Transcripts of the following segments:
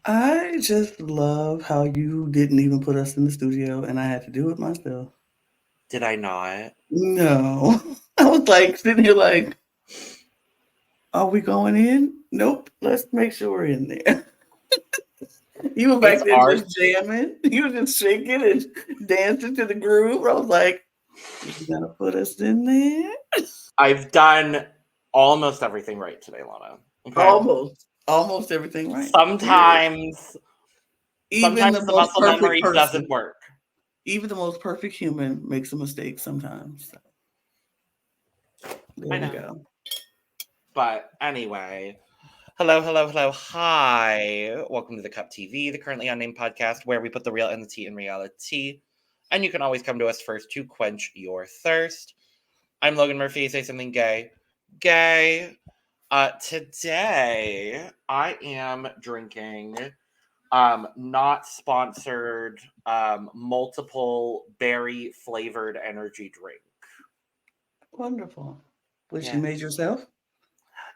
I just love how you didn't even put us in the studio and I had to do it myself. Did I not? No. I was like sitting here like, are we going in? Nope. Let's make sure we're in there. You were It's back there art. just jamming. You were just shaking and dancing to the groove. I was like, you gonna put us in there? I've done almost everything right today, Lana. Okay. Almost everything right. Period. Sometimes, Even the the most muscle perfect memory doesn't person, work. even the most perfect human makes a mistake sometimes. So, there I we know. go. But anyway, hello, hello, hello. Hi. Welcome to the Cup TV, the Currently Unnamed Podcast, where we put the real and the tea in reality. And you can always come to us first to quench your thirst. I'm Logan Murphy. Say something gay. Gay. Today I am drinking not sponsored multiple berry flavored energy drink. Wonderful. Which you made Yes. yourself?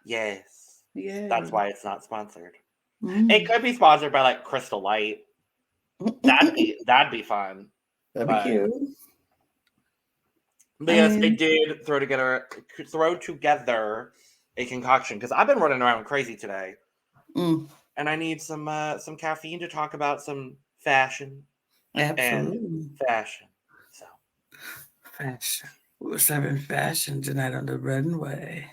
Yes. That's Yay. why it's not sponsored. It Mm. could be sponsored by like Crystal Light. That'd be fun. That'd be But cute. I yes, I mean, did throw together a concoction because I've been running around crazy today. mm, And I need some caffeine to talk about some fashion and absolutely. fashion. So Fashion. We're serving fashion tonight on the runway.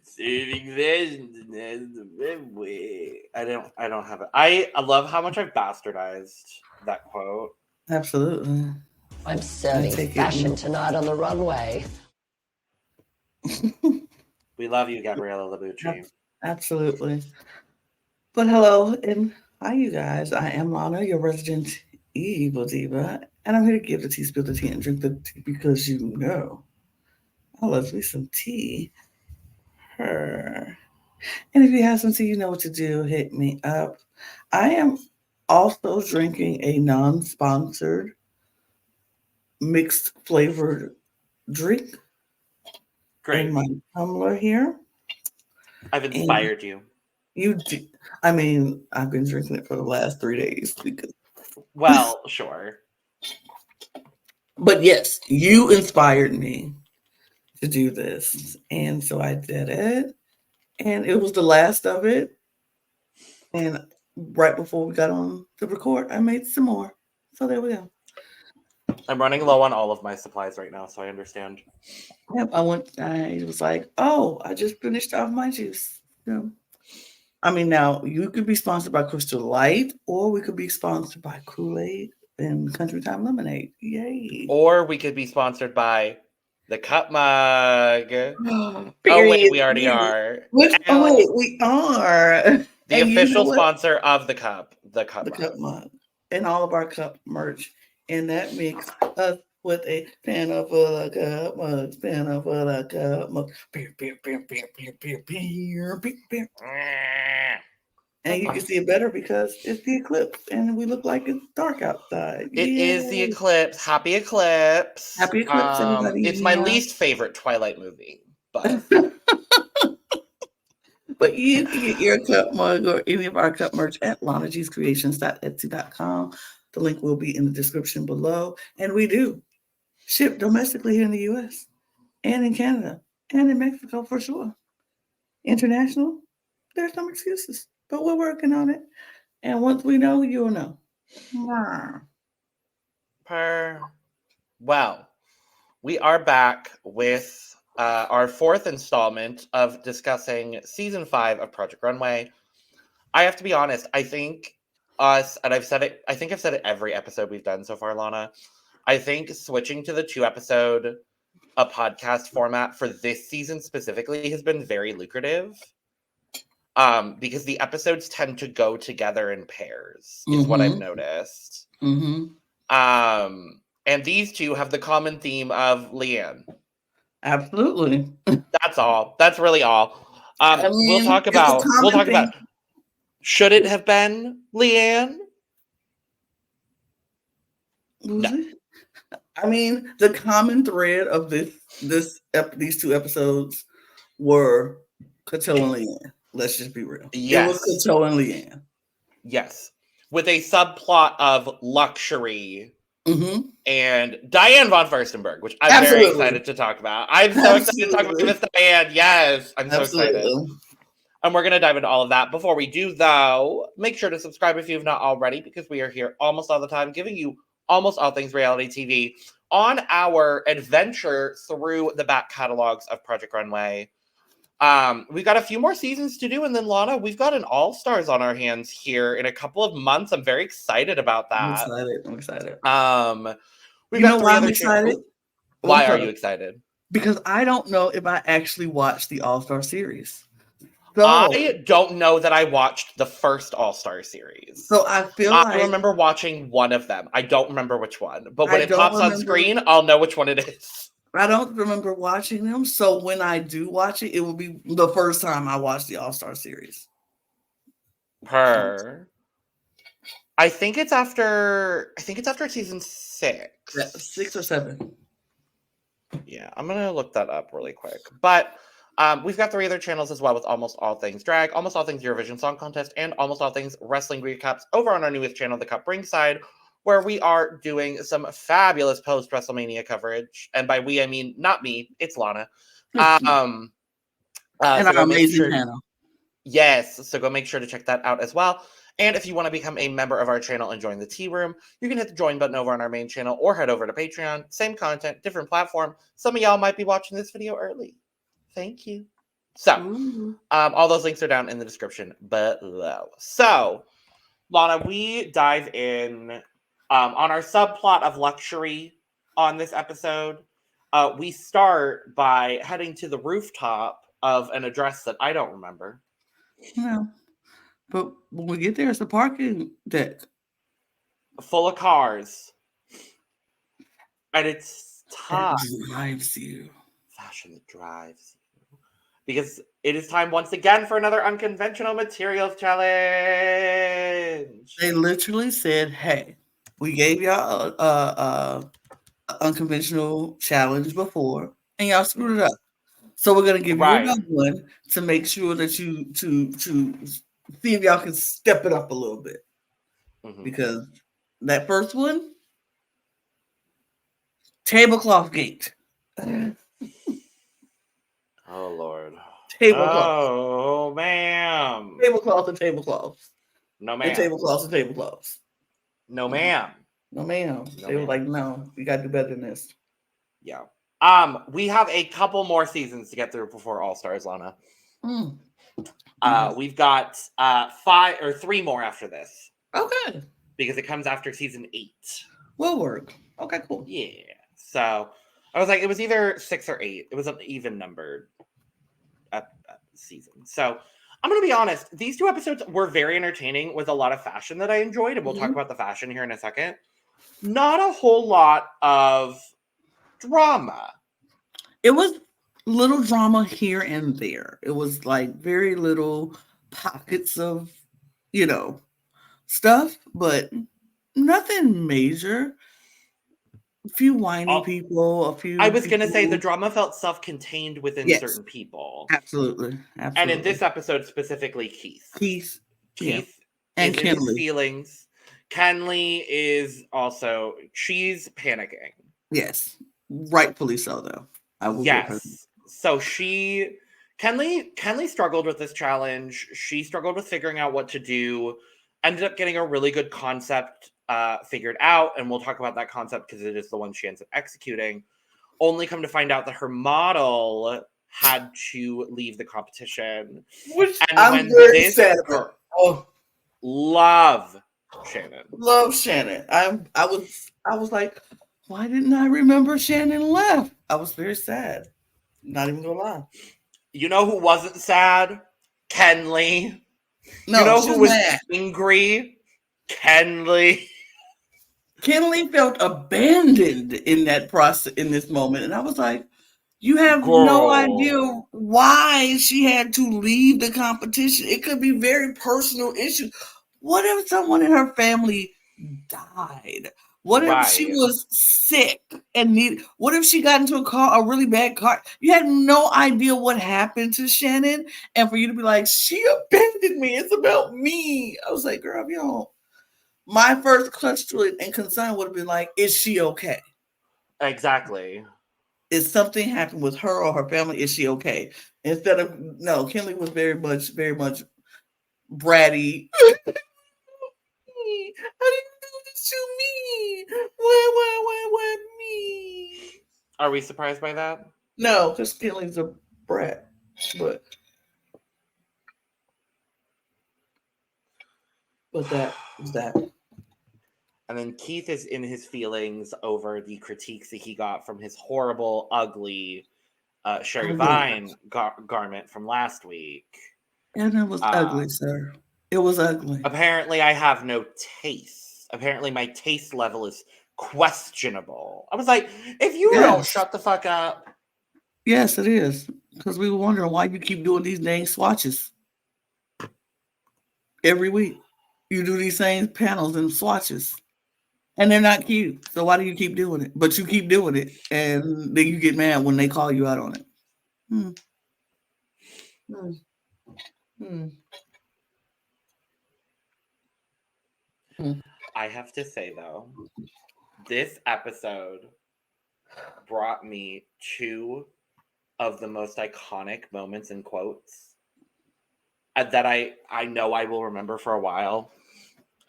saving fashion is the runway. I don't have it. I love how much I've bastardized that quote. Absolutely. I'm I serving take it. fashion tonight on the runway. We love you, Gabriella Labucci. Absolutely. But hello and hi, you guys. I am Lana, your resident evil diva, and I'm here to give the tea, spill the tea, and drink the tea because you know I love me some tea. Her. And if you have some tea, you know what to do. Hit me up. I am also drinking a non-sponsored mixed flavored drink in Great. my tumbler here. I've And inspired you. you do, I mean, I've been drinking it for the last 3 days because, Well, sure. but yes, you inspired me to do this. And so I did it. And it was the last of it. And right before we got on to record, I made some more. So there we go. I'm running low on all of my supplies right now, so I understand. Yep, I was like, oh, I just finished off my juice. So, I mean, now you could be sponsored by Crystal Light, or we could be sponsored by Kool-Aid and Country Time Lemonade. Yay. Or we could be sponsored by the cup mug. Oh wait, Period. we already are. Oh, And wait, we are. the And you know official what? sponsor of the cup, the cup The cup mug. mug and all of our cup merch. And that makes us with a panel full of cup mugs, panel full of cup mugs. Beer, beer, beer, beer, beer, beer, beer, beer, beer. And you can see it better because it's the eclipse and we look like it's dark outside. It is the Yay. eclipse. Happy eclipse. Happy eclipse, It's my everybody. least favorite Twilight movie, but Yeah. But you can get your cup mug or any of our cup merch at lanagscreations.etsy.com. The link will be in the description below. And we do ship domestically here in the US and in Canada and in Mexico for sure. International, there's some excuses, but we're working on it. And once we know, you'll know. Mwah. well, we are back with our fourth installment of discussing season 5 of Project Runway. I have to be honest, I think and I've said it, I think I've said it every episode we've done so far, Lana. I think switching to the 2 episode a podcast format for this season specifically has been very lucrative. Because the episodes tend to go together in pairs, is what I've Mm-hmm. noticed. Mm-hmm. And these two have the common theme of Leanne. Absolutely. That's all. That's really all. I We'll mean, talk it's a about common thing. should it have been Leanne? Was No. it? I mean, the common thread of these 2 episodes were Coachella and Leanne. Let's just be real. It was Yes. Coachella and Leanne. Yes. with a subplot of luxury Mm-hmm. and Diane von Furstenberg, which I'm very Absolutely. excited to talk about. I'm so excited to talk about Absolutely. Miss Diane. Yes, I'm so excited. Absolutely. And we're going to dive into all of that. Before we do, though, make sure to subscribe if you've not already, because we are here almost all the time, giving you almost all things reality TV on our adventure through the back catalogs of Project Runway. We've got a few more seasons to do, and then Lana, we've got an All-Stars on our hands here in a couple of months. I'm very excited about that. I'm excited. We've You got know 3 why I'm other excited? channels. Why are you excited? Because I don't know if I actually watched the All-Star series. So, I don't know that I watched the first All-Star series. so I feel I like remember watching one of them. I don't remember which one. But I when it don't pops on remember- screen, I'll know which one it is. I don't remember watching them. So when I do watch it, it will be the first time I watch the All-Star series. I think it's after season 6. 6 or 7. Yeah, I'm gonna look that up really quick. But we've got 3 other channels as well with almost all things drag, almost all things Eurovision Song Contest, and almost all things wrestling recaps over on our newest channel, The Cup Ringside, where we are doing some fabulous post-WrestleMania coverage. And by we, I mean not me, it's Lana. And So our amazing panel. Yes, so go make sure to check that out as well. And if you want to become a member of our channel and join the tea room, you can hit the join button over on our main channel or head over to Patreon. Same content, different platform. Some of y'all might be watching this video early. Thank you. So, all those links are down in the description below. So, Lana, we dive in on our subplot of luxury on this episode. We start by heading to the rooftop of an address that I don't remember. No. But when we get there, it's a parking deck. Full of cars. And it's time. That drives you. Fashion that drives you. Because it is time once again for another unconventional materials challenge. They literally said, hey, we gave y'all a unconventional challenge before, and y'all screwed it up. So we're gonna give you another one to make sure that you to see if y'all can step it up a little bit. Because that first one, tablecloth gate. Oh Lord. Tablecloth. Oh ma'am. Tablecloth and tablecloths. No ma'am. And tablecloths and tablecloths. No ma'am. No ma'am. They were like, no, we gotta do better than this. Yeah. We have a couple more seasons to get through before All Stars, Lana. We've got 3 more after this. Okay. Because it comes after season 8. Will work. Okay, cool. Yeah. So I was like, it was either 6 or 8. It was an even numbered season. So I'm going to be honest. These 2 episodes were very entertaining with a lot of fashion that I enjoyed. And we'll talk about the fashion here in a second. Not a whole lot of drama. It was little drama here and there. It was like very little pockets of, stuff, but nothing major. A few whiny people, a few. I was going to say the drama felt self-contained within certain people. Absolutely. And in this episode specifically, Keith and is in his feelings. Kenley is also, she's panicking. Yes. Rightfully so, though. I will give her. So Kenley struggled with this challenge. She struggled with figuring out what to do. Ended up getting a really good concept figured out. And we'll talk about that concept because it is the one she ends up executing. Only come to find out that her model had to leave the competition. Which I'm very sad about. Love Shannon. Love Shannon. I was like, why didn't I remember Shannon left? I was very sad. Not even gonna lie. You know who wasn't sad? Kenley. No, you know who was angry? Kenley. Kenley felt abandoned in that process, in this moment. And I was like, you have no idea why she had to leave the competition. It could be very personal issues. What if someone in her family died? What if she was sick and what if she got into a really bad car? You had no idea what happened to Shannon. And for you to be like, she abandoned me. It's about me. I was like, girl, My first question and concern would have been like, is she okay? Exactly. Is something happened with her or her family? Is she okay? Instead of no, Kinley was very much bratty. How do you do this to me? Why me? Are we surprised by that? No, because Kinley's a brat. But that is that. And then Keith is in his feelings over the critiques that he got from his horrible, ugly Sherry Vine garment from last week. And it was ugly, sir. It was ugly. Apparently, I have no taste. Apparently, my taste level is questionable. I was like, if you don't shut the fuck up. Yes, it is. Because we were wondering why you keep doing these dang swatches. Every week. You do these same panels and swatches. And they're not cute. So why do you keep doing it? But you keep doing it. And then you get mad when they call you out on it. I have to say, though, this episode brought me two of the most iconic moments and quotes that I know I will remember for a while.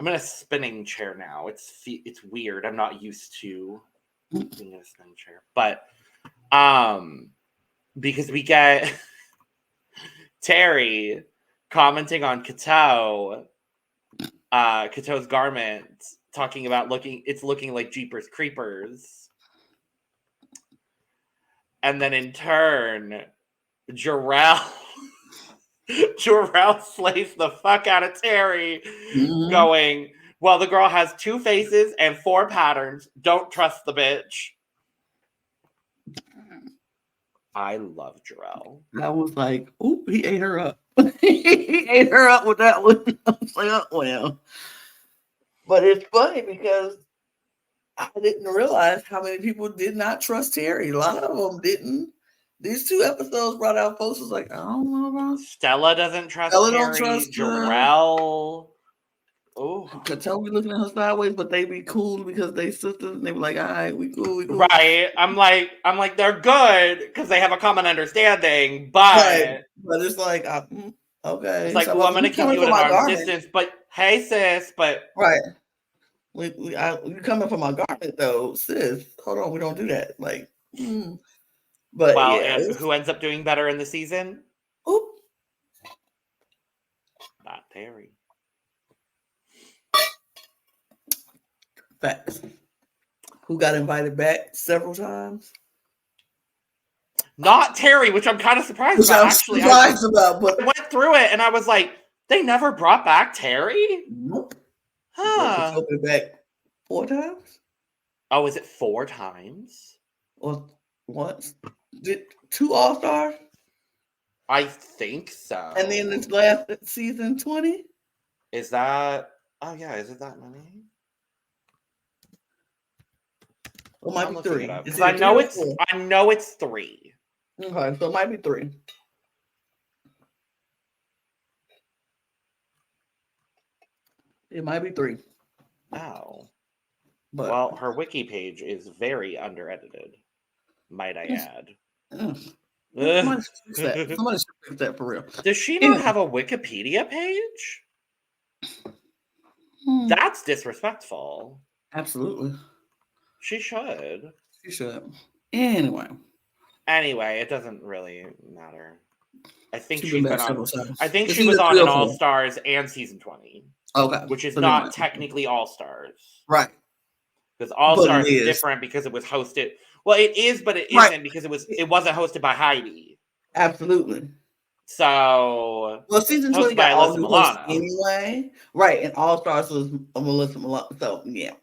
I'm in a spinning chair now. It's weird. I'm not used to being in a spinning chair, but because we get Terry commenting on Kato's garment, talking about looking like Jeepers Creepers, and then in turn, Jarrell slays the fuck out of Terry, going, well, the girl has 2 faces and 4 patterns. Don't trust the bitch. I love Jarrell. I was like, oop, he ate her up. He ate her up with that one. I was like, oh, well. But it's funny because I didn't realize how many people did not trust Terry. A lot of them didn't. These 2 episodes brought out folks was like, I don't know about Stella doesn't trust Terry. Don't trust Jarrell. Oh, Cato be looking at her sideways, but they be cool because they sisters. And they be like, all right, we cool. Right. I'm like, they're good because they have a common understanding, but it's like, okay. It's like, well, I'm gonna keep you at an arm's distance, but hey, sis, but right. You coming from my garment though, sis. Hold on, we don't do that. Like, but well, yeah, and who ends up doing better in the season? Oop. Not Terry. Facts. Who got invited back several times? Not Terry, which I'm kind of surprised about. Actually, I went through it and I was like, they never brought back Terry? Nope. Huh. Back 4 times? Oh, is it 4 times? Or once? Did 2 All-Stars? I think so. And then this last season 20? Is that? Oh yeah, is it that many? It might be 3. Because I know it's 3. Okay, so it might be 3. It might be 3. Oh. But, well, her wiki page is very under-edited, might I add. Somebody should fix that for real. Does she not have a Wikipedia page? That's disrespectful. Absolutely. She should. Anyway, it doesn't really matter. I think she's been on. I think she was on an All Stars and season 20. Okay, which is not technically All Stars, right? Because All Stars is different because it was hosted. Well, it is, but it isn't because it wasn't hosted by Heidi. Absolutely. So, season 20 got all new hosts anyway, right? And All Stars was Melissa Milano. So yeah.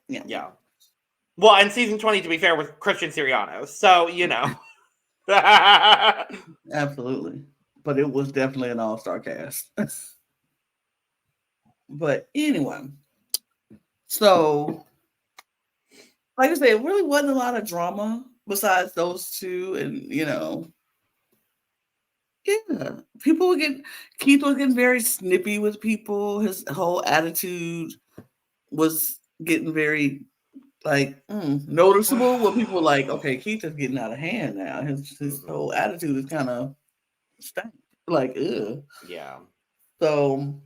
Well, and season 20, to be fair, was Christian Siriano. So Absolutely, but it was definitely an all-star cast. But anyway, so like I said, it really wasn't a lot of drama besides those 2, and Keith was getting very snippy with people. His whole attitude was getting very like noticeable. Where people were like, okay, Keith is getting out of hand now. His whole attitude is kind of stank. Like, ugh. Yeah. So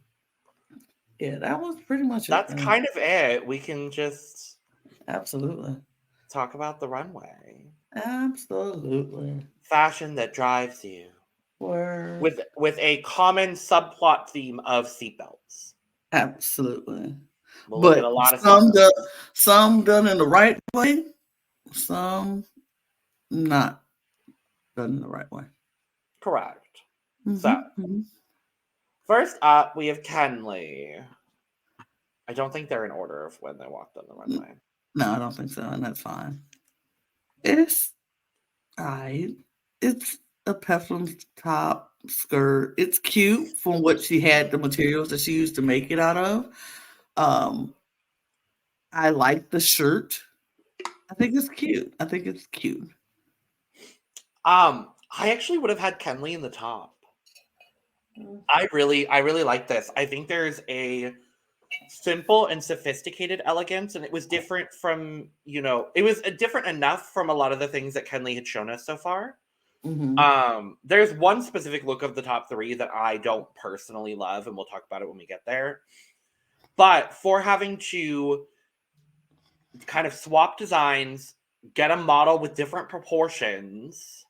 yeah, that was pretty much it That's then. kind of it. We can just Absolutely. talk about the runway. Absolutely. Fashion that drives you. Word. With a common subplot theme of seatbelts. Absolutely. We'll look at But a lot of seatbelts. some done in the right way, some not done in the right way. Correct. So, Mm-hmm. first up, we have Kenley. I don't think they're in order of when they walked on the runway. No, I don't think so, and that's fine. It's I. It's a peplum top skirt. It's cute from what she had the materials that she used to make it out of. Um, I like the shirt. I think it's cute. I think it's cute. I actually would have had Kenley in the top. I really like this. I think there's a simple and sophisticated elegance, and it was different from, it was different enough from a lot of the things that Kenley had shown us so far. Mm-hmm. There's one specific look of the top three that I don't personally love, and we'll talk about it when we get there. But for having to kind of swap designs, get a model with different proportions,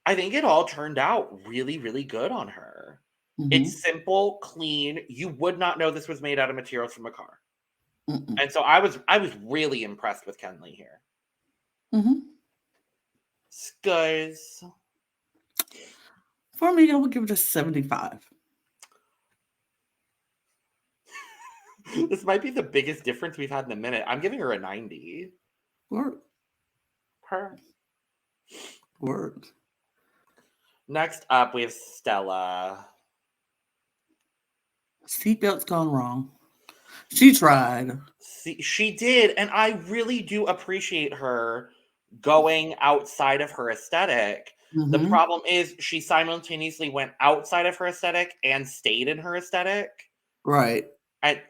I think it all turned out really, really good on her. Mm-hmm. It's simple, clean. You would not know this was made out of materials from a car. Mm-mm. And so I was really impressed with Kenley here. Mm-hmm. Guys, For me, I would give it a 75. this might be the biggest difference we've had in a minute. I'm giving her a 90. Word. Her. Word. Next up, we have Stella. Seatbelt's gone wrong. She tried. See, she did, and I really do appreciate her going outside of her aesthetic. The Mm-hmm. problem is she simultaneously went outside of her aesthetic and stayed in her aesthetic. Right. And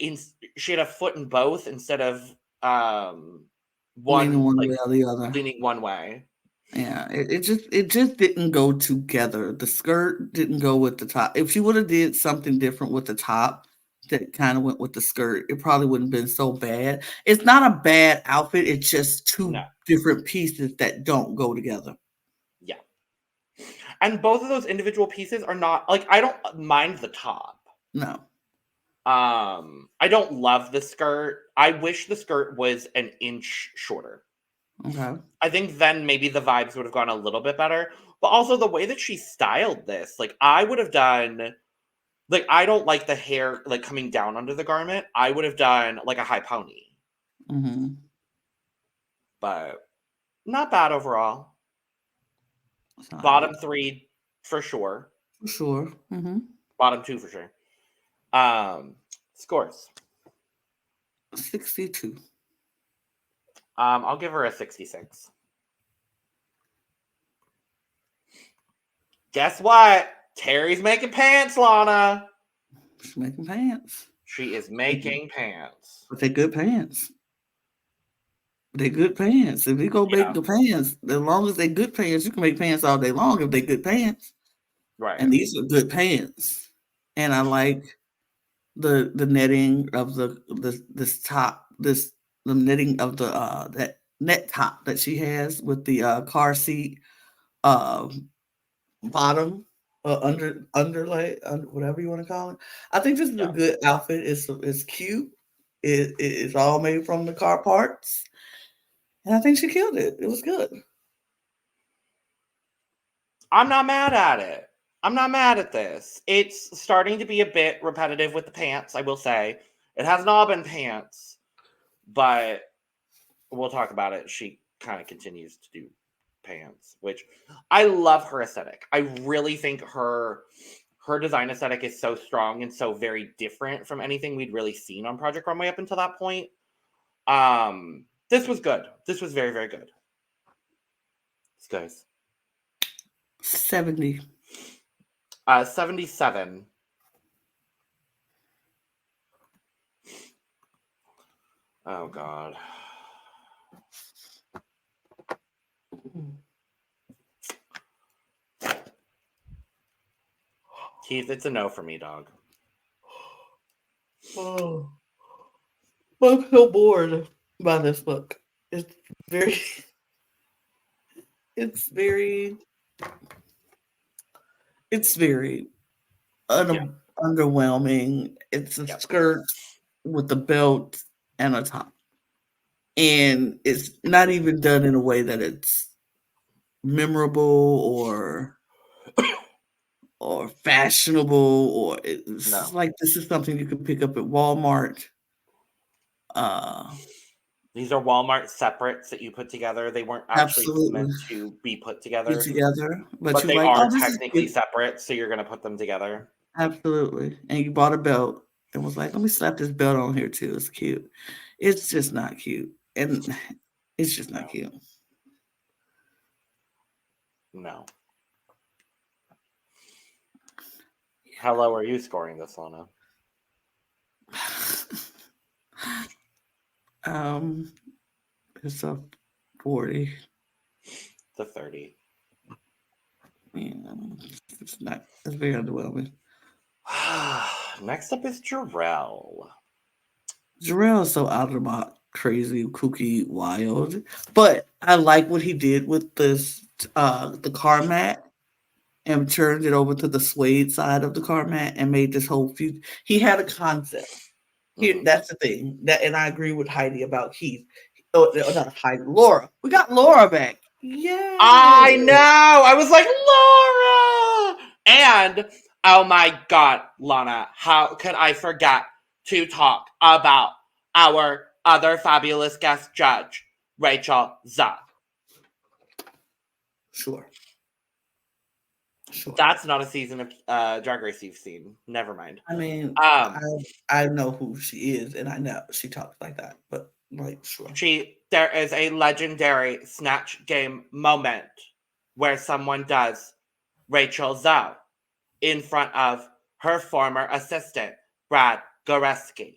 she had a foot in both instead of Leaning one, one like, way or the other. leaning one way. Yeah, it just didn't go together. The skirt didn't go with the top. If she would have did something different with the top that kind of went with the skirt, it probably wouldn't have been so bad. It's not a bad outfit. It's just two No, different pieces that don't go together. yeah. And both of those individual pieces are not, like, I don't mind the top. No. I don't love the skirt. I wish the skirt was an inch shorter. Okay. I think then maybe the vibes would have gone a little bit better. But also the way that she styled this, like, I would have done, like, I don't like the hair like coming down under the garment. I would have done like a high pony. Mm-hmm. But not bad overall. It's all Bottom right. three for sure. For sure. Mm-hmm. Bottom two for sure. Scores. 62. I'll give her a 66. Guess what? Terry's making pants, Lana. She's making pants. She is making pants. But they're good pants. They're good pants. If you go make Yeah, the pants, as long as they're good pants, you can make pants all day long if they're good pants. right. And these are good pants. And I like the netting of this top, the knitting of the that net top that she has with the car seat bottom underlay, whatever you want to call it. I think this is a Yeah. good outfit. It's cute. It's all made from the car parts. And I think she killed it. It was good. I'm not mad at it. I'm not mad at this. It's starting to be a bit repetitive with the pants, I will say. It hasn't all been pants, but we'll talk about it. She kind of continues to do pants, which I love her aesthetic. I really think her design aesthetic is so strong and so very different from anything we'd really seen on Project Runway up until that point. This was good. This was very, very good. Guys. 70. 77. Oh God. Keith, it's a no for me, dog. Oh, I'm so bored by this book. It's very, it's very, it's very Yeah. underwhelming. It's a Yep. skirt with a belt and a top, and it's not even done in a way that it's memorable or fashionable, or it's No. like this is something you could pick up at Walmart. Uh, These are Walmart separates that you put together. They weren't actually Absolutely meant to be put put together, together, but but you're they like, are oh, this is technically cute. separate, so you're going to put them together. Absolutely, and you bought a belt and was like, let me slap this belt on here too. It's cute. It's just not cute, and it's just not No. cute. No. How low are you scoring this, Lana? um, it's a 40. The 30. Yeah, it's not. It's very underwhelming. Next up is Jarrell. Jarrell is so out of the box, crazy, kooky, wild. But I like what he did with this the car mat and turned it over to the suede side of the car mat and made this whole few. He had a concept. Here, Mm-hmm. that's the thing. That and I agree with Heidi about Keith. Oh, not Heidi, Laura. We got Laura back. Yay! I know. I was like, Laura! And, oh my God, Lana, how could I forget to talk about our other fabulous guest judge, Rachel Za? Sure, sure. That's not a season of Drag Race you've seen. Never mind. I mean, Um, I know who she is, and I know she talks like that. But like, sure, there is a legendary Snatch Game moment where someone does Rachel Zoe in front of her former assistant, Brad Goreski.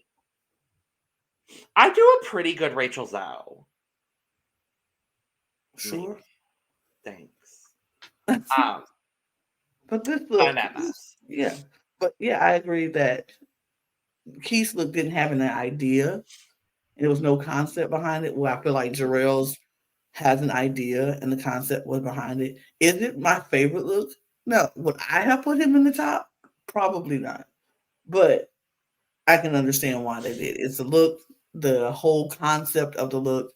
I do a pretty good Rachel Zoe. sure. Maybe. Thanks. But Um, this look, Bananas. yeah. But yeah, I agree that Keith's look didn't have an idea, and there was no concept behind it. Where I feel like Jarrell's has an idea and the concept was behind it. Is it my favorite look? No. Would I have put him in the top? Probably not. But I can understand why they did. It's the look, the whole concept of the look.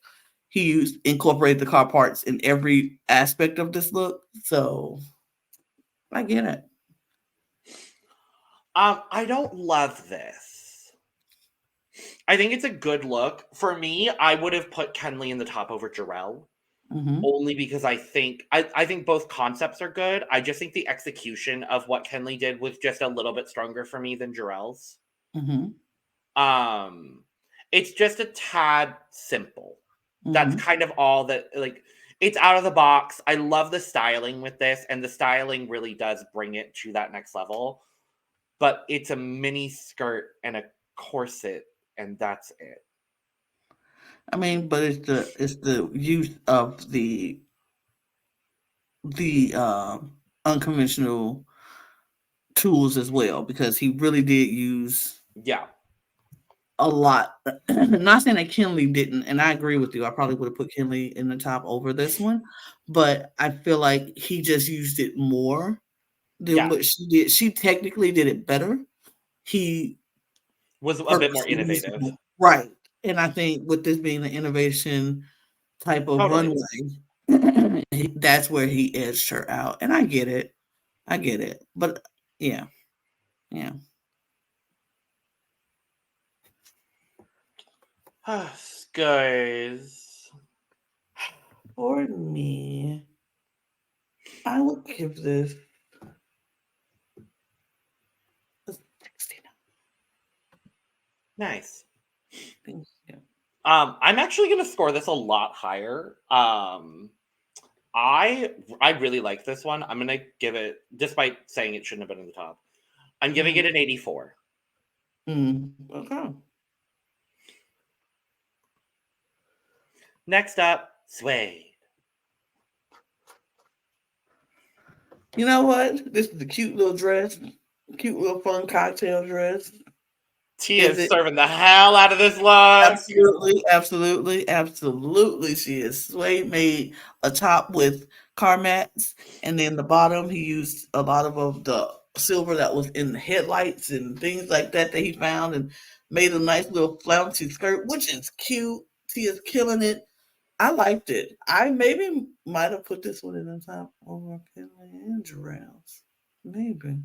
He used incorporated the car parts in every aspect of this look. So I get it. I don't love this. I think it's a good look. For me, I would have put Kenley in the top over Jarrell. Mm-hmm. Only because I think both concepts are good. I just think the execution of what Kenley did was just a little bit stronger for me than Jarrell's. Mm-hmm. Um, it's just a tad simple. That's Mm-hmm. kind of all that, like, it's out of the box. I love the styling with this, and the styling really does bring it to that next level. But it's a mini skirt and a corset, and that's it. I mean, but it's the use of the unconventional tools as well because he really did use Yeah. a lot. Not saying that Kinley didn't, and I agree with you. I probably would have put Kinley in the top over this one, but I feel like he just used it more than Yeah. what she did. She technically did it better. He Was a bit more purposely used it innovative. more. Right. And I think with this being an innovation type of Totally. runway, that's where he edged her out. And I get it. I get it. But yeah, yeah. Guys. For me, I would give this a 69. Nice. Yeah. I'm actually gonna score this a lot higher. I really like this one. I'm gonna give it, despite saying it shouldn't have been in the top. I'm giving it Mhm. an 84. Okay. Next up, suede. You know what? This is a cute little dress, cute little fun cocktail dress. Tia Is is it? serving the hell out of this look. Absolutely, absolutely, absolutely. She is. Suede made a top with car mats, and then the bottom he used a lot of the silver that was in the headlights and things like that he found, and made a nice little flouncy skirt, which is cute. She is killing it. I liked it. I maybe might have put this one in the top over Kinley and Giraffes. Maybe.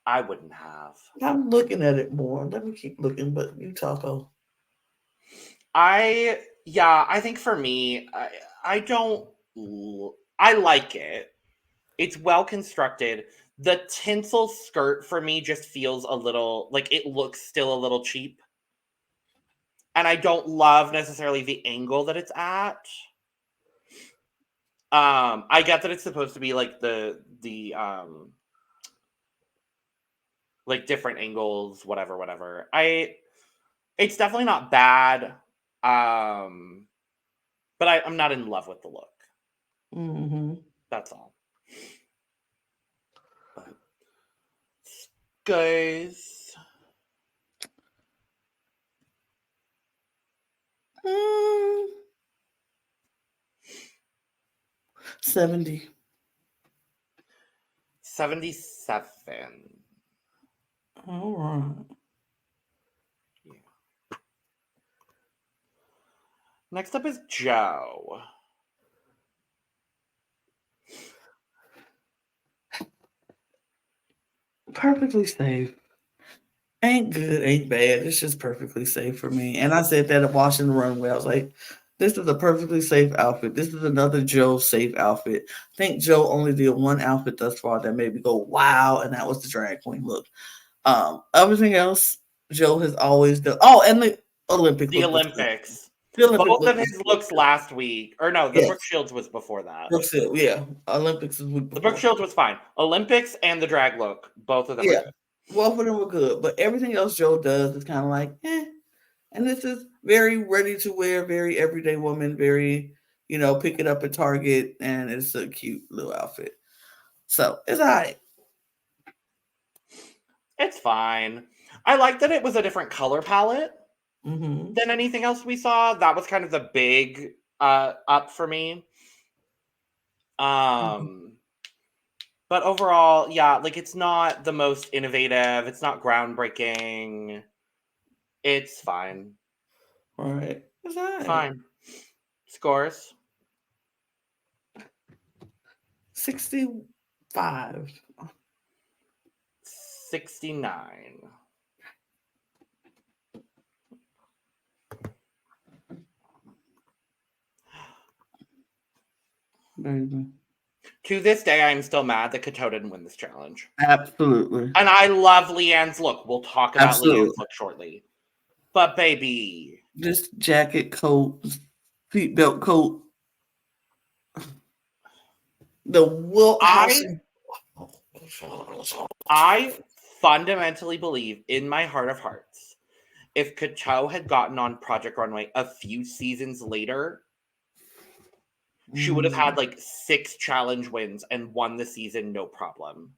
I wouldn't have. I'm looking at it more. Let me keep looking, but you talk. Oh, I think for me, I don't. I like it. It's well constructed. The tinsel skirt for me just feels a little like it looks still a little cheap. And I don't love necessarily the angle that it's at. I get that it's supposed to be like the like different angles, whatever. It's definitely not bad. Um but I'm not in love with the look. mm-hmm. That's all. But guys, Mm, 70. 77. All right. Yeah. Next up is Joe. Perfectly safe. Ain't good, ain't bad. It's just perfectly safe for me. And I said that at watching the runway. I was like, this is a perfectly safe outfit. This is another Joe safe outfit. I think Joe only did one outfit thus far that made me go, wow, and that was the drag queen look. Everything else, Joe has always done. Oh, and the Olympic The look was good. Olympics. The Olympic Both look of was his good. looks last week, or no, the Brooke Yes. Shields was before that. Brooks Hill, yeah. Olympics is week The Brooke before. Shields was fine. Olympics and the drag look, both of them are Yeah. good. Both of them were good. But everything else Joe does is kind of like, eh. And this is very ready to wear, very everyday woman, very, pick it up at Target, and it's a cute little outfit. So it's all right. It's fine. I like that it was a different color palette Mm-hmm. than anything else we saw. That was kind of the big up for me. Mm-hmm. Um but overall, yeah, like it's not the most innovative, it's not groundbreaking. It's fine. All right. It's all It's right. fine. Scores 65. 69. Baby. To this day, I'm still mad that Kato didn't win this challenge. Absolutely. And I love Leanne's look. We'll talk about Leanne's Absolutely. look shortly. But baby, This jacket, coat, seatbelt coat, the will how I she I fundamentally believe in my heart of hearts, if Kato had gotten on Project Runway a few seasons later, she would have had mm, like 6 challenge wins and won the season no problem.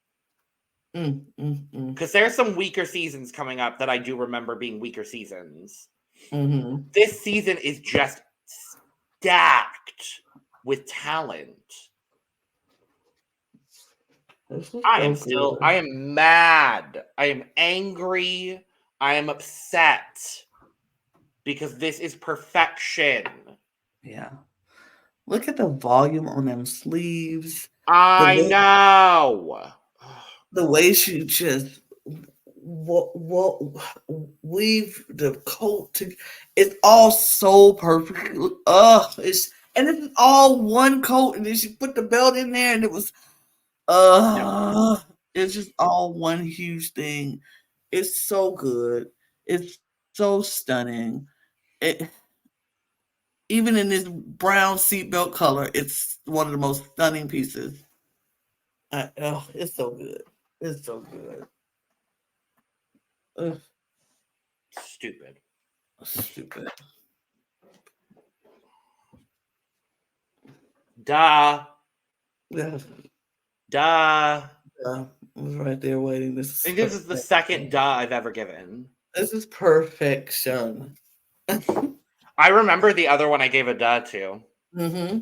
mm, mm, mm, Because there's some weaker seasons coming up that I do remember being weaker seasons. mm-hmm. This season is just stacked with talent. This is so I good. am mad. I am angry. I am upset because this is perfection. Yeah. Look at the volume on them sleeves. The I way, know. the way she just what weave the coat to, it's all so perfect. It's and this is all one coat, and then she put the belt in there, and it was Yep. uh it's just all one huge thing. It's so good. It's so stunning. It even in this brown seatbelt color, it's one of the most stunning pieces. It's so good. It's so good. Ugh, Stupid. stupid. Duh. Yeah, Duh. I was right there waiting. I think this is the second duh I've ever given. This is perfection. I remember the other one I gave a duh to. Mm-hmm.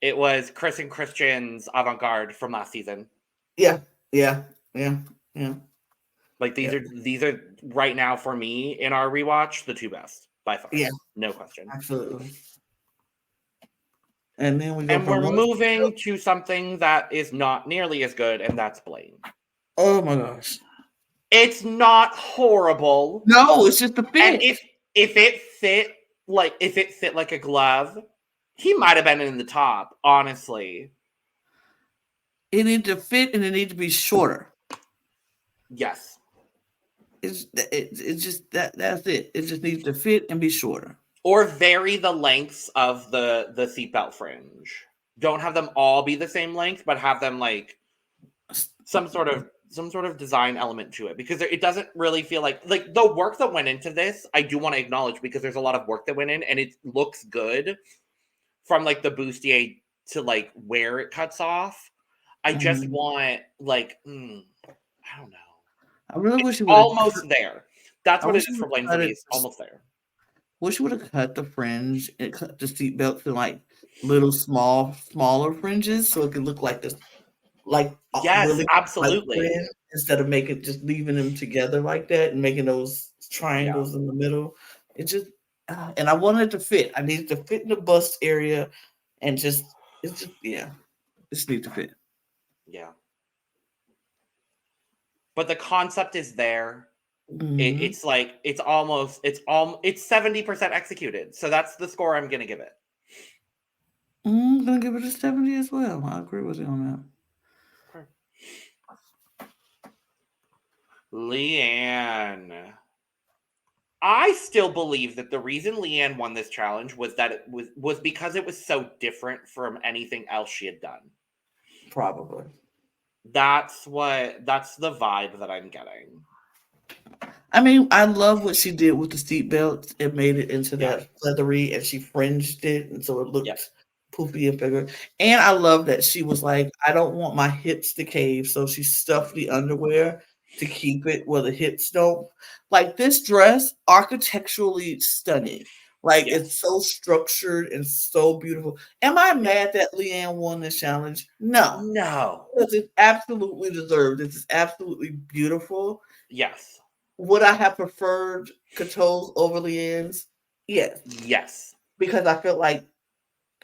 It was Chris and Christian's Avant Garde from last season. Yeah, yeah, yeah, yeah. Like Yeah, these are right now for me in our rewatch the two best by far, yeah, no question. absolutely. And then we go And from we're one. moving to something that is not nearly as good, and that's Blaine. Oh my gosh! It's not horrible, No, it's just the and fit. if it fit like a glove, he might have been in the top. Honestly, It needs to fit, and it needs to be shorter. yes. It's just that's it. It just needs to fit and be shorter. Or vary the lengths of the seatbelt fringe. Don't have them all be the same length, but have them like some sort of design element to it, because it doesn't really feel like the work that went into this. I do want to acknowledge, because there's a lot of work that went in, and it looks good from like the bustier to like where it cuts off. I just Mm. want like I don't know. I really It's wish you would have. almost there. That's I what it wish is you for would have Blaine for cut me. it. It's almost there. Wish you would have cut the fringe and cut the seatbelt to like little smaller fringes, so it could look like this, like Yes, really like absolutely. thin, instead of making just leaving them together like that and making those Yeah. triangles in the middle. It just and I wanted it to fit. I needed to fit in the bust area, and just it's just yeah, it just need to fit. Yeah. But the concept is there. Mm-hmm. It's like it's 70% executed. So that's the score I'm gonna give it. I'm gonna give it a 70 as well. I agree with you on that. Leanne. I still believe that the reason Leanne won this challenge was that it was because it was so different from anything else she had done. Probably. That's the vibe that I'm getting. I mean, I love what she did with the seat belts. It made it into Yeah. that leathery, and she fringed it, and so it Yep. looked poofy and bigger. And I love that she was like, I don't want my hips to cave, so she stuffed the underwear to keep it where the hips don't. Like this dress, architecturally stunning. Like Yes. it's so structured and so beautiful. Am I Yeah. mad that Leanne won this challenge? No, No. because it's absolutely deserved. It's absolutely beautiful. Yes. Would I have preferred Kato's over Leanne's? Yes, Yes. because I felt like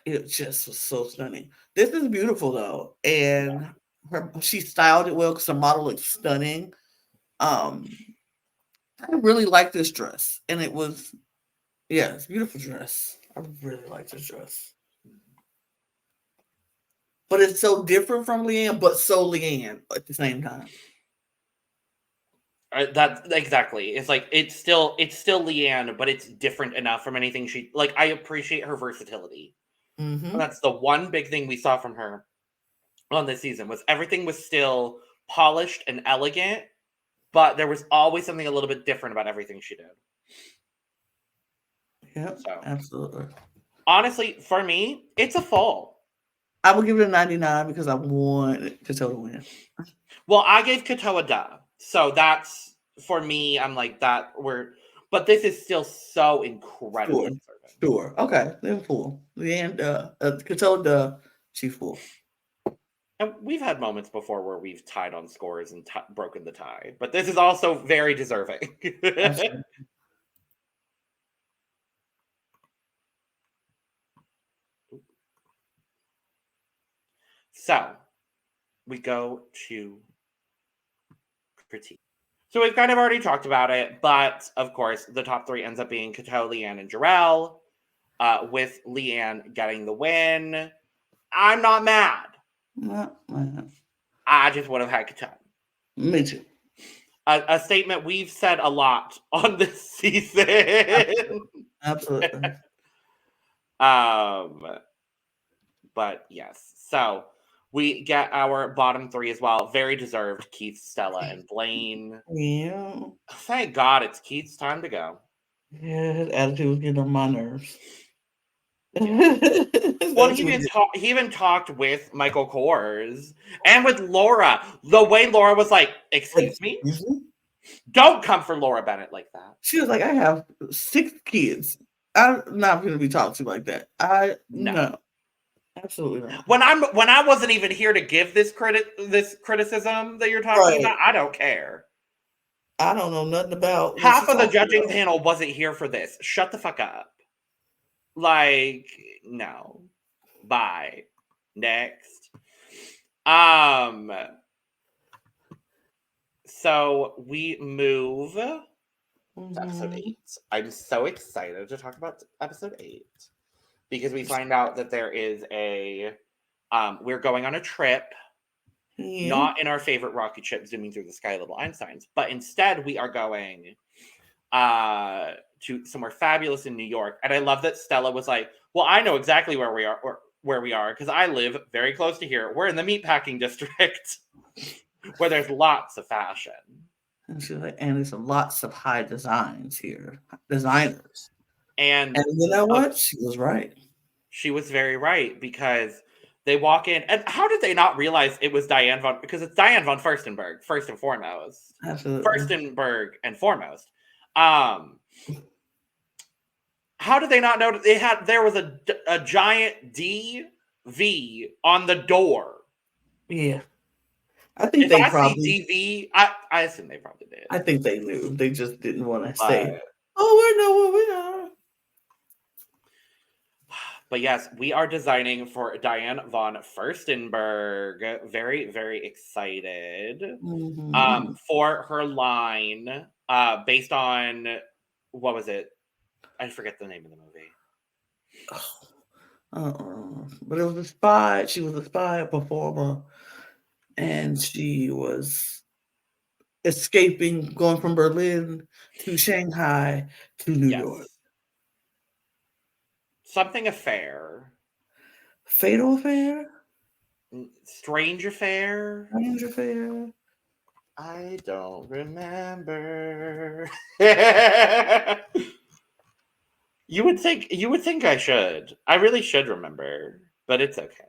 it just was so stunning. This is beautiful though, Yeah. and she styled it well because her model looks stunning. Um, I really like this dress, and it was it's a beautiful dress. I really like this dress, but it's so different from Leanne, but so Leanne at the same time. That exactly. It's like it's still Leanne, but it's different enough from anything she like. I appreciate her versatility. And Mm-hmm. that's the one big thing we saw from her on this season, was everything was still polished and elegant, but there was always something a little bit different about everything she did. Yep, So absolutely. honestly, for me, it's a full. I would give it a 99 because I want Kato to win. Well, I gave Kato a duh. So that's for me, I'm like that we're but this is still so incredibly Sure. deserving. Sure. Okay. Then full. Leanne, Catilda, she full. And we've had moments before where we've tied on scores and broken the tie, but this is also very deserving. Absolutely. So we go to critique. So we've kind of already talked about it, but of course, the top three ends up being Kato, Leanne, and Jarrell, with Leanne getting the win. I'm not mad. I just would have had Kato. Me too. A statement we've said a lot on this season. Absolutely. um, but yes, so we get our bottom three as well. Very deserved. Keith, Stella, and Blaine. Yeah. Thank God it's Keith's time to go. Yeah, his attitude was getting on my nerves. Yeah. Well, That's what he even talked with Michael Kors and with Laura. The way Laura was like, "Excuse me, excuse me? don't come for Laura Bennett like that." She was like, I have 6 kids. I'm not going to be talked to like that. No. No, absolutely not. When I wasn't even here to give this criticism that you're talking Right. about, I don't care. I don't know nothing about what Half she's of the talking judging about. panel wasn't here for this. Shut the fuck up. Like, no. Bye. Next. So we move to episode Mm-hmm. 8. I'm so excited to talk about episode 8 because we find out that there is we're going on a trip, Yeah. not in our favorite rocket ship zooming through the sky, little Einsteins, but instead we are going to somewhere fabulous in New York. And I love that Stella was like, well, I know exactly where we are, or where we are, because I live very close to here. We're in the meatpacking district where there's lots of fashion. And she's like, and there's lots of high designs here, designers. And And you know what? She was right. she was very right, because they walk in, and how did they not realize it was Diane von, because it's Diane von Furstenberg, first and foremost. Absolutely. Furstenberg and foremost. How did they not know that there was a giant DV on the door? Yeah. I think If they I see probably, DV, I assume they probably did. I think they knew. They just didn't want to say, But oh, we know where we are. But yes, we are designing for Diane von Furstenberg. Very, very excited. Mm-hmm. For her line, based on, what was it? I forget the name of the movie. But it was a spy. She was a spy performer, and she was escaping, going from Berlin to Shanghai to New York. Yes. Something affair. Fatal affair, Strange affair. strange affair. I don't remember. You would think I should. I really should remember, but it's okay.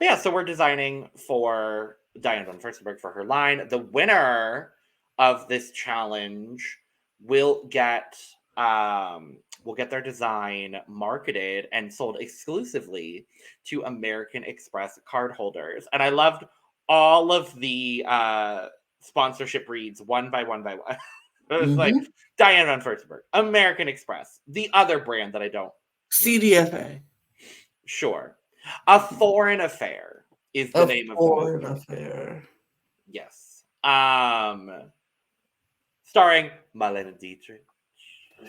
Yeah, so we're designing for Diane von Furstenberg for her line. The winner of this challenge will get their design marketed and sold exclusively to American Express cardholders. And I loved all of the sponsorship reads one by one by one. It was like Mm-hmm. Diane von Furstenberg, American Express, the other brand that I don't CDFA, sure. A Foreign Affair is the a name of the foreign movie. affair. Yes. Starring Marlene Dietrich,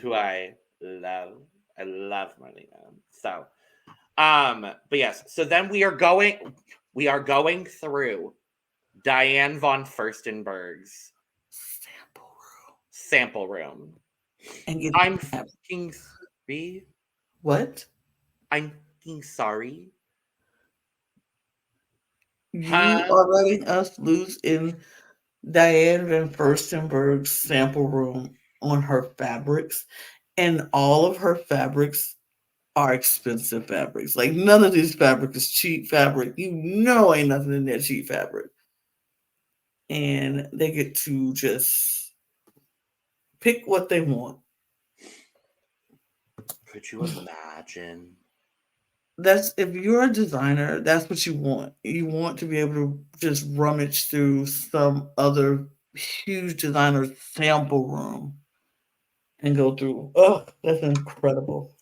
who I love. I love Marlene. So, but yes, so then we are going through Diane von Furstenberg's sample room. And get I'm fucking sorry. what? I'm fucking sorry. You Huh? are letting us lose in Diane Van Furstenberg's sample room on her fabrics, and all of her fabrics are expensive fabrics. Like none of these fabric is cheap fabric. You know, ain't nothing in there cheap fabric, and they get to just pick what they want. Could you imagine? That's if you're a designer, that's what you want. You want to be able to just rummage through some other huge designer's sample room and go through. Oh, that's incredible.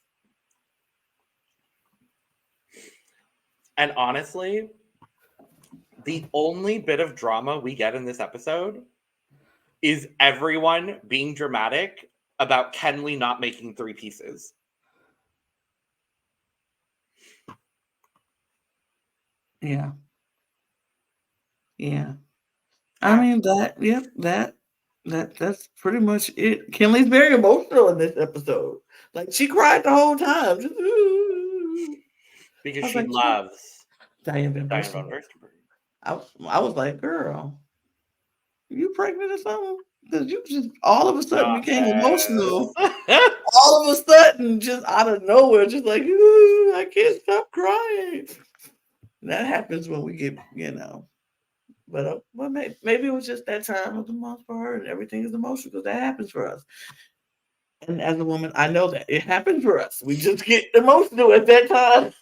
And honestly, the only bit of drama we get in this episode is everyone being dramatic about Kenley not making 3 pieces. Yeah. Yeah. I Yeah. mean that's pretty much it. Kinley's very emotional in this episode. Like she cried the whole time. Just, "Ooh." Because I was she like, loves Diane Van Diane von Furstenberg. Furstenberg. I was like, girl, you pregnant or something? Because you just all of a sudden Not became emotional. this. All of a sudden, just out of nowhere, just like, "Ooh, I can't stop crying." That happens when we get, but maybe it was just that time of the month for her, and everything is emotional because that happens for us. And as a woman, I know that it happens for us. We just get emotional at that time.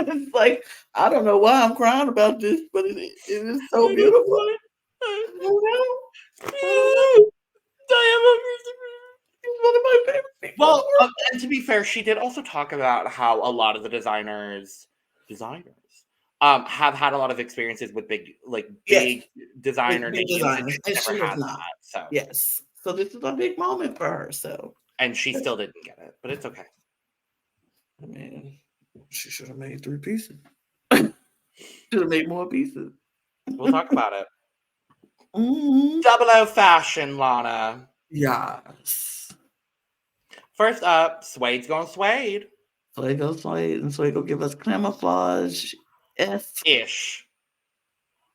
It's like I don't know why I'm crying about this, but it is so I don't beautiful. know I what. don't know. I don't know. Diana. He's one of my favorite people in the Well, world. and to be fair, she did also talk about how a lot of the designers, have had a lot of experiences with Yes, big designer big names, and designers, she's and never she has had not. that. So, Yes, so this is a big moment for her. So, and she still didn't get it, but it's okay. I mean, she should have made 3 pieces. Should have made more pieces. We'll talk about it. Hmm. Double O fashion, Lana. Yes. First up, Suede's going suede So they go slide, and so they go give us camouflage esque. ish.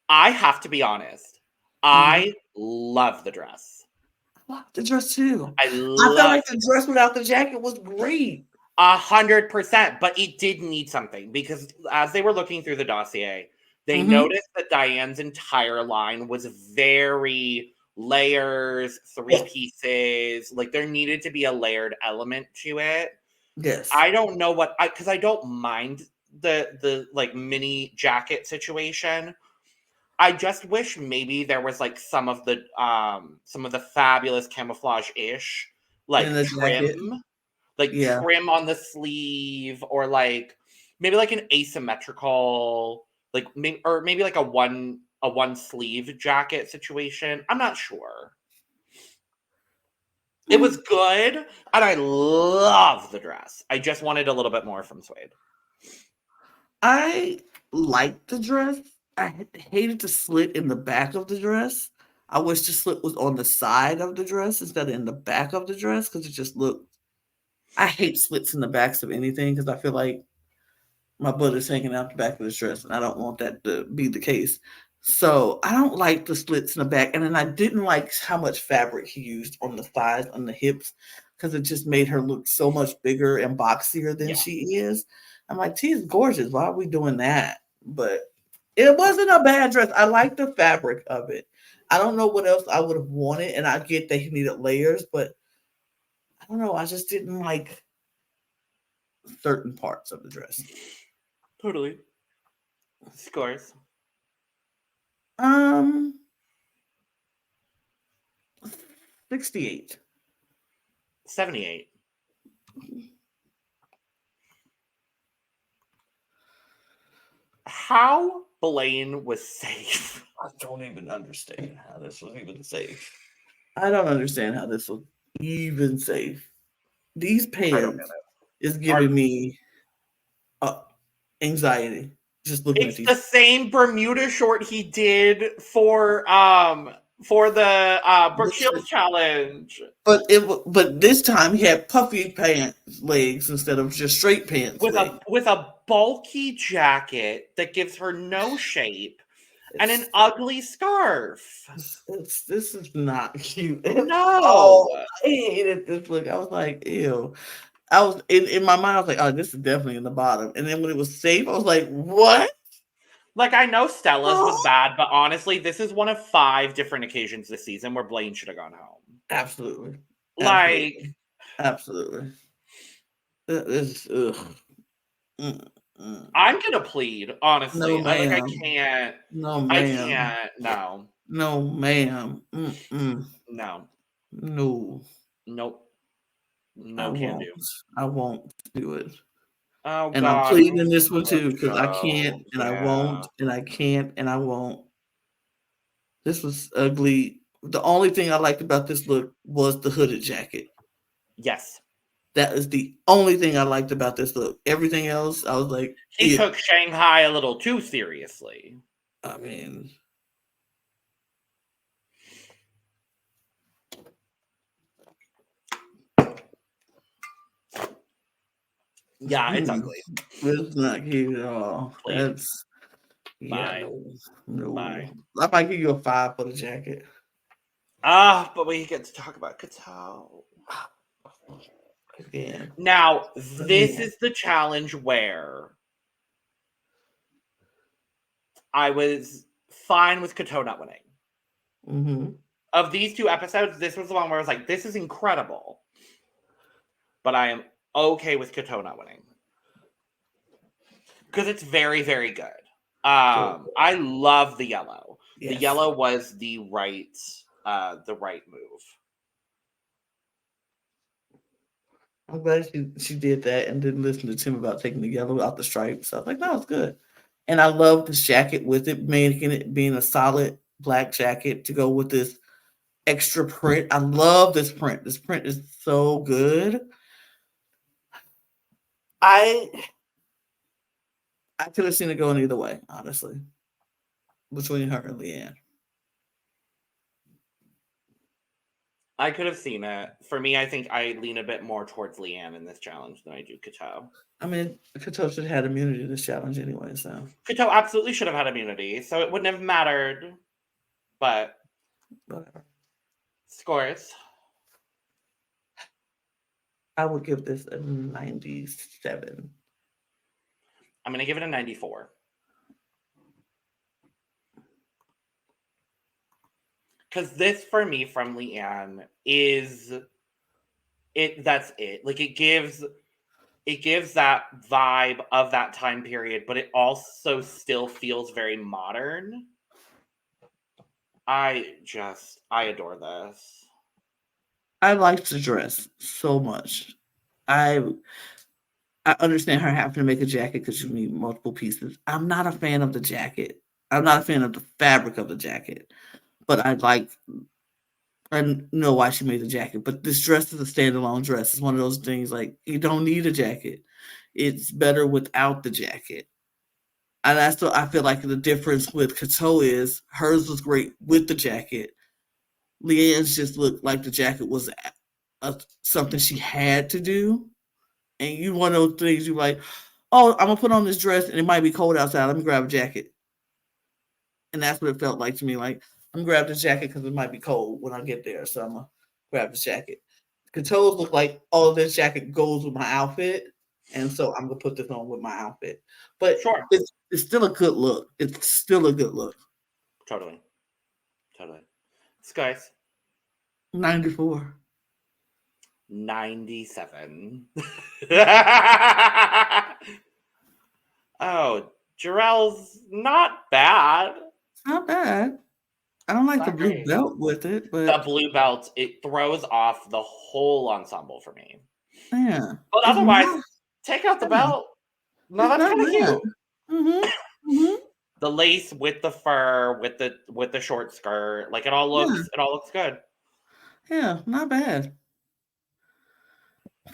I have to be honest. Mm-hmm. I love the dress. I like the dress too. I I felt love like the dress without the jacket was great. 100%, but it did need something because as they were looking through the dossier, they Mm-hmm. noticed that Diane's entire line was very layers, three Yes. pieces. Like there needed to be a layered element to it. Yes. I don't know what I because I don't mind the like mini jacket situation. I just wish maybe there was like some of the fabulous camouflage ish In like the jacket. Yeah. trim on the sleeve or like maybe like an asymmetrical or maybe like a one sleeve jacket situation. I'm not sure. It Mm. was good and I love the dress. I just wanted a little bit more from Suede. I liked the dress. I hated the slit in the back of the dress. I wish the slit was on the side of the dress instead of in the back of the dress because it just looked. I hate slits in the backs of anything because I feel like my butt is hanging out the back of the dress, and I don't want that to be the case. So I don't like the slits in the back, and then I didn't like how much fabric he used on the thighs, on the hips, because it just made her look so much bigger and boxier than Yeah, she is. I'm like, she's gorgeous. Why are we doing that? But it wasn't a bad dress. I like the fabric of it. I don't know what else I would have wanted, and I get that he needed layers, but I don't know. I just didn't like certain parts of the dress. totally. Scores Um, 68. 78. How Blaine was safe. I don't even understand how this was even safe. I don't understand how this was even safe. These I don't get pants it. is Are giving me uh, anxiety just looking at It's the these. same Bermuda short he did for the Brooke Shields challenge But this time he had puffy pants legs instead of just straight pants legs. with a bulky jacket that gives her no shape and an It's ugly scarf. this is not cute at No. all. I hated this look. I was like, ew. I was in my mind. I was like, oh, this is definitely in the bottom. And then when it was safe, I was like, what? Like I know Stella's was Oh, bad, but honestly, this is one of 5 different occasions this season where Blaine should have gone home. absolutely, Like absolutely, absolutely. This, ugh. Mm, mm. I'm gonna plead, No, honestly. ma'am. No, I ma'am. can't. No, No, ma'am. Mm-mm. no, No, nope, I no can won't. do. I won't do it. Oh And I'm God, pleading who's this one gonna too because I can't go? and I Yeah. won't and I can't and I won't. This was ugly. The only thing I liked about this look was the hooded jacket. Yes, That is the only thing I liked about this look. Everything else, I was like, he took Shanghai a little too seriously. I mean, Yeah, it's ugly. it's not cute at all. Plead. Yeah, Bye. no, no. Bye. I might give you a 5 for the jacket. But we get to talk about Kato. Again. Now, this Again. is the challenge where I was fine with Kato not winning. Mm-hmm. Of these two episodes, this was the one where I was like, this is incredible. But I am okay with Kato not winning. Because it's very, very good. I love the yellow. Yes. The yellow was the right move. I'm glad she did that and didn't listen to Tim about taking the yellow out the stripes. So I was like, no, it's good. And I love this jacket with it, making it being a solid black jacket to go with this extra print. I love this print. This print is so good. I could have seen it going either way, honestly, between her and Leanne. I could have seen it. For me, I think I lean a bit more towards Leanne in this challenge than I do Kato. I mean, Kato should have had immunity to this challenge anyway, so. Kato absolutely should have had immunity, so it wouldn't have mattered. But Whatever. scores. I would give this a 97. I'm going to give it a 94. Because this, for me, from Leanne, is it. That's it. Like, it gives that vibe of that time period, but it also still feels very modern. I adore this. I liked the dress so much. I understand her having to make a jacket because you need multiple pieces. I'm not a fan of the jacket. I'm not a fan of the fabric of the jacket, but I know why she made the jacket. But this dress is a standalone dress. It's one of those things like you don't need a jacket. It's better without the jacket. And that's what I feel like the difference with Kato is hers was great with the jacket. Leanne's just looked like the jacket was something she had to do. And you one of those things you're like, oh, I'm gonna put on this dress and it might be cold outside. Let me grab a jacket. And that's what it felt like to me. Like I'm gonna grab this jacket because it might be cold when I get there. So I'm gonna grab this jacket. Kato's look like all of this jacket goes with my outfit. And so I'm gonna put this on with my outfit. But Sure. it's still a good look. It's still a good look. Totally. Guys. 94. 97. Oh, Jarrell's not bad. It's not bad. I don't like the Not blue great. belt with it, The but blue belt, it throws off the whole ensemble for me. yeah, But it's otherwise, not. take out the Yeah, belt. No, it's that's not kind of bad. cute. Mm-hmm. Mm-hmm. The lace with the fur, with the short skirt, like it all Yeah, looks good. yeah, not bad.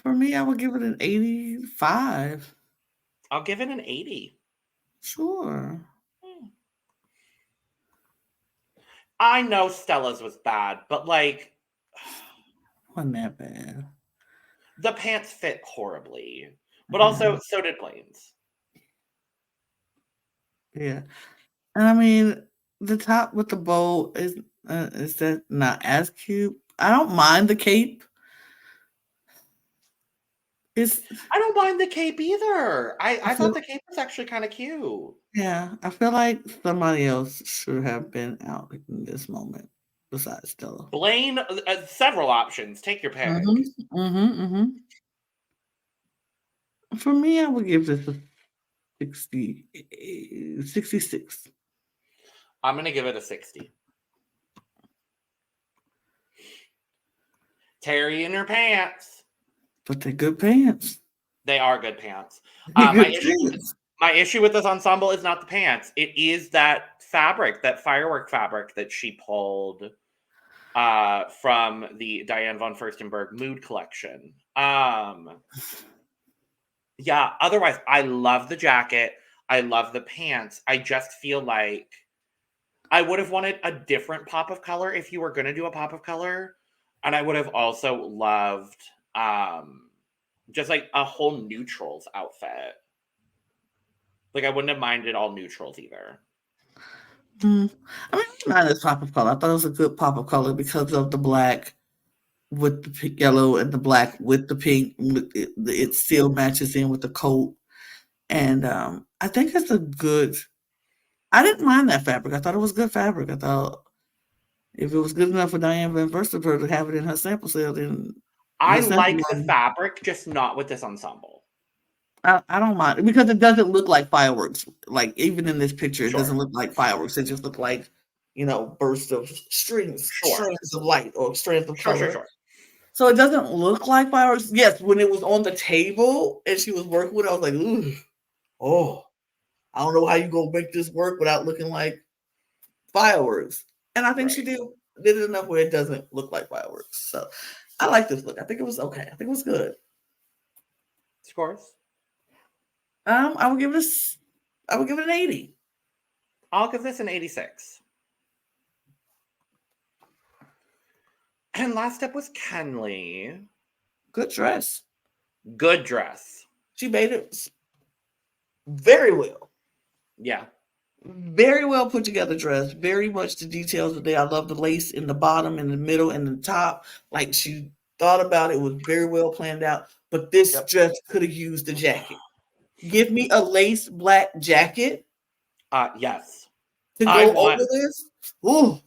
For me, I would give it an 85. I'll give it an 80. Sure. I know Stella's was bad, but like Wasn't that bad. the pants fit horribly. But Yeah. also so did Blaine's. Yeah. And I mean, the top with the bow is that not as cute? I don't mind the cape. It's I don't mind the cape either. I I thought feel the cape was actually kind of cute. yeah, I feel like somebody else should have been out in this moment besides Stella. Blaine, several options. Take your pick. Mm-hmm. Mm-hmm. Mm-hmm. For me, I would give this a 60, 66. I'm gonna give it a 60. Terry in her pants. But they're good pants. They are good pants. They're My good issue pants. my issue with this ensemble is not the pants. It is that fabric, that firework fabric that she pulled from the Diane von Furstenberg Mood collection. Yeah, otherwise I love the jacket. I love the pants. I just feel like I would have wanted a different pop of color if you were going to do a pop of color, and I would have also loved just like a whole neutrals outfit. Like I wouldn't have minded all neutrals either. I mean, Not as pop of color. I thought it was a good pop of color because of the black with the yellow and the black with the pink. It still matches in with the coat, and I think it's a good. I didn't mind that fabric. I thought it was good fabric. I thought if it was good enough for Diane Van Furstenberg to have it in her sample sale, then I her sample like the run. fabric, just not with this ensemble. I don't mind because it doesn't look like fireworks. Like even in this picture, it doesn't Sure. look like fireworks. It just look like bursts of Sure. strands of light or strands of Sure, sure, color. sure. So it doesn't look like fireworks. Yes, when it was on the table and she was working with it, I was like, ooh, oh, I don't know how you gonna make this work without looking like fireworks. And I think she Right. did it enough where it doesn't look like fireworks. So I like this look. I think it was okay. I think it was good. Scores? I would give this. I would give it an 80. I'll give this an 86. And last up was Kenley. Good dress. Good dress. She made it very well. Yeah. Very well put together dress. Very much the details of there. I love the lace in the bottom, in the middle, and the top. Like she thought about it. Was very well planned out. But this Yep. dress could have used the jacket. Give me a lace black jacket Yes. to I go want over this. Ooh.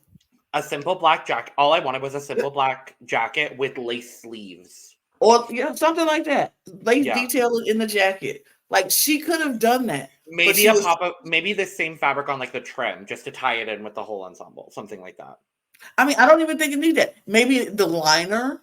a simple black jacket. All I wanted was a simple black jacket with lace sleeves. Or something like that. Lace Yeah. detail in the jacket. Like she could have done that. But Maybe she a was. pop up, maybe the same fabric on like the trim, just to tie it in with the whole ensemble, something like that. I mean, I don't even think it need that. Maybe the liner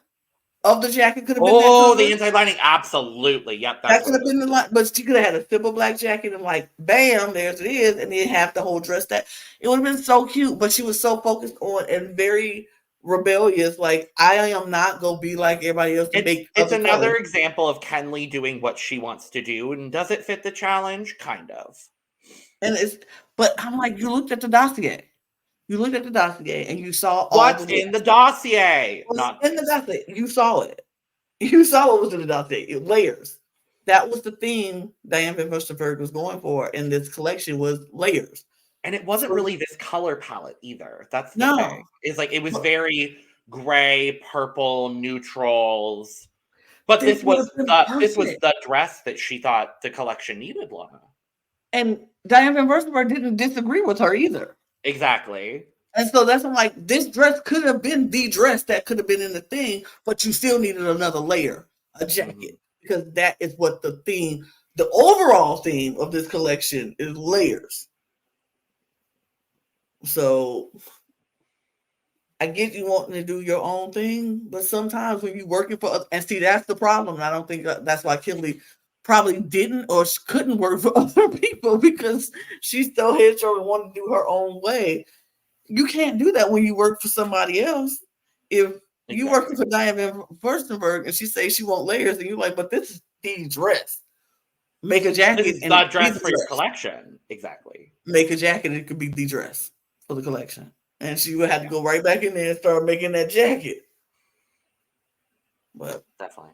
of the jacket could have been that Oh, color. the inside lining, absolutely. Yep, That that's could what have it is. been the line, but she could have had a simple black jacket and like, bam, there's it is, and then have the whole dress. That it would have been so cute. But she was so focused on and very rebellious. Like I am not gonna be like everybody else to make It's other another colors. example of Kenley doing what she wants to do, and does it fit the challenge? Kind of. And but I'm like, you looked at the dossier. You looked at the dossier and you saw all the What's in the looks. dossier? It was Not in the dossier. You saw it. You saw what was in the dossier. Layers. That was the theme Diane Van Furstenberg was going for in this collection was layers. and it wasn't So really this color palette either. That's the thing. no, It's like it was but very gray, purple, neutrals. But this would have been this was perfect. the dress that she thought the collection needed, Lana. And Diane Van Furstenberg didn't disagree with her either. Exactly. And so that's I'm like, this dress could have been the dress that could have been in the thing, but you still needed another layer, a Mhm. jacket, because that is what the overall theme of this collection is layers. So I get you wanting to do your own thing, but sometimes when you're working for and see that's the problem. And I don't think that's why Kimberly probably didn't or couldn't work for other people because she's still headstrong and wanted to do her own way. You can't do that when you work for somebody else. If you working Exactly. for Diane Van Furstenberg and she says she want layers, and you're like, but this is the dress. Make a This jacket is and it the could be dress the for your dress. collection. Exactly. Make a jacket and it could be the dress for the collection. And she would have to Yeah, go right back in there and start making that jacket. But definitely.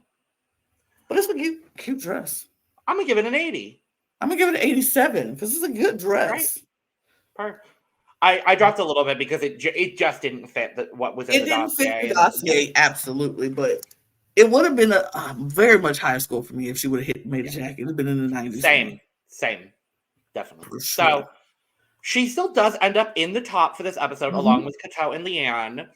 it's a cute dress. I'm gonna give it an 80. I'm gonna give it an 87 because it's a good Right. dress. Per- I dropped a little bit because it just didn't fit what was in It the didn't fit dossier, the and yeah, dossier absolutely, but it would have been a very much higher score for me if she would have made a yeah, jacket. It would have been in the 90s for me same, definitely. for sure. So she still does end up in the top for this episode, along Hmm. with Kato and Leanne.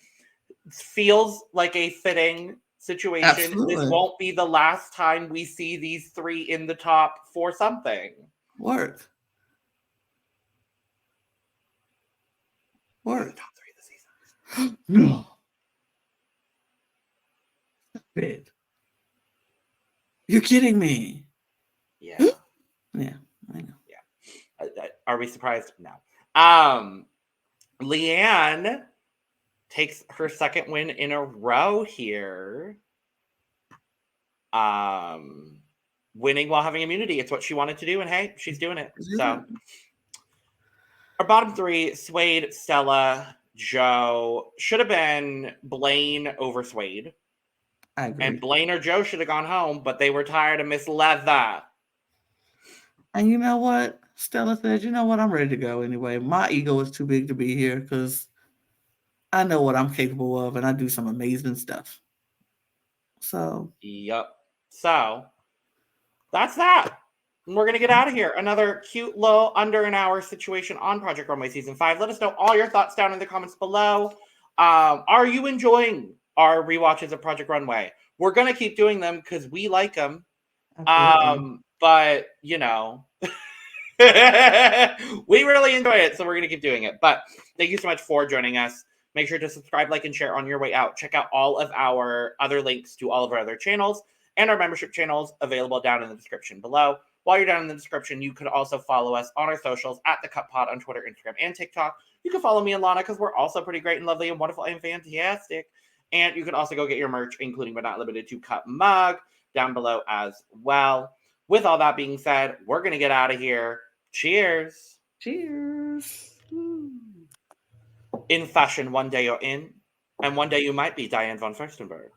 Feels like a fitting situation. This Absolutely, won't be the last time we see these three in the top for something. work, They're the work. top three of the season. No, fit. You're kidding me. Yeah, Yeah, I know. yeah. Are we surprised? No. Leanne takes her second win in a row here. Winning while having immunity. It's what she wanted to do, and hey, she's doing it. Yeah, So our bottom three, Suede, Stella, Joe, should have been Blaine over Suede. I And agree. Blaine or Joe should have gone home, but they were tired of Miss Leather. And you know what? Stella says, you know what? I'm ready to go anyway. My ego is too big to be here because I know what I'm capable of, and I do some amazing stuff. So, Yep. So that's that. And we're gonna get out of here. Another cute, low, under an hour situation on Project Runway Season 5. Let us know all your thoughts down in the comments below. Are you enjoying our rewatches of Project Runway? We're gonna keep doing them because we like them. absolutely. But you know, we really enjoy it, so we're going to keep doing it. But thank you so much for joining us. Make sure to subscribe, like, and share on your way out. Check out all of our other links to all of our other channels and our membership channels available down in the description below. While you're down in the description, you could also follow us on our socials at The Cut Pod on Twitter, Instagram, and TikTok. You can follow me and Lana because we're also pretty great and lovely and wonderful and fantastic. And you can also go get your merch, including but not limited to Cut Mug, down below as well. With all that being said, we're going to get out of here. Cheers. Cheers. In fashion, one day you're in, and one day you might be Diane von Furstenberg.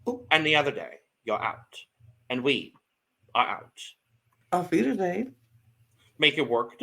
Oh, And the other day, you're out. And we are out. auf Wiedersehen. Make your work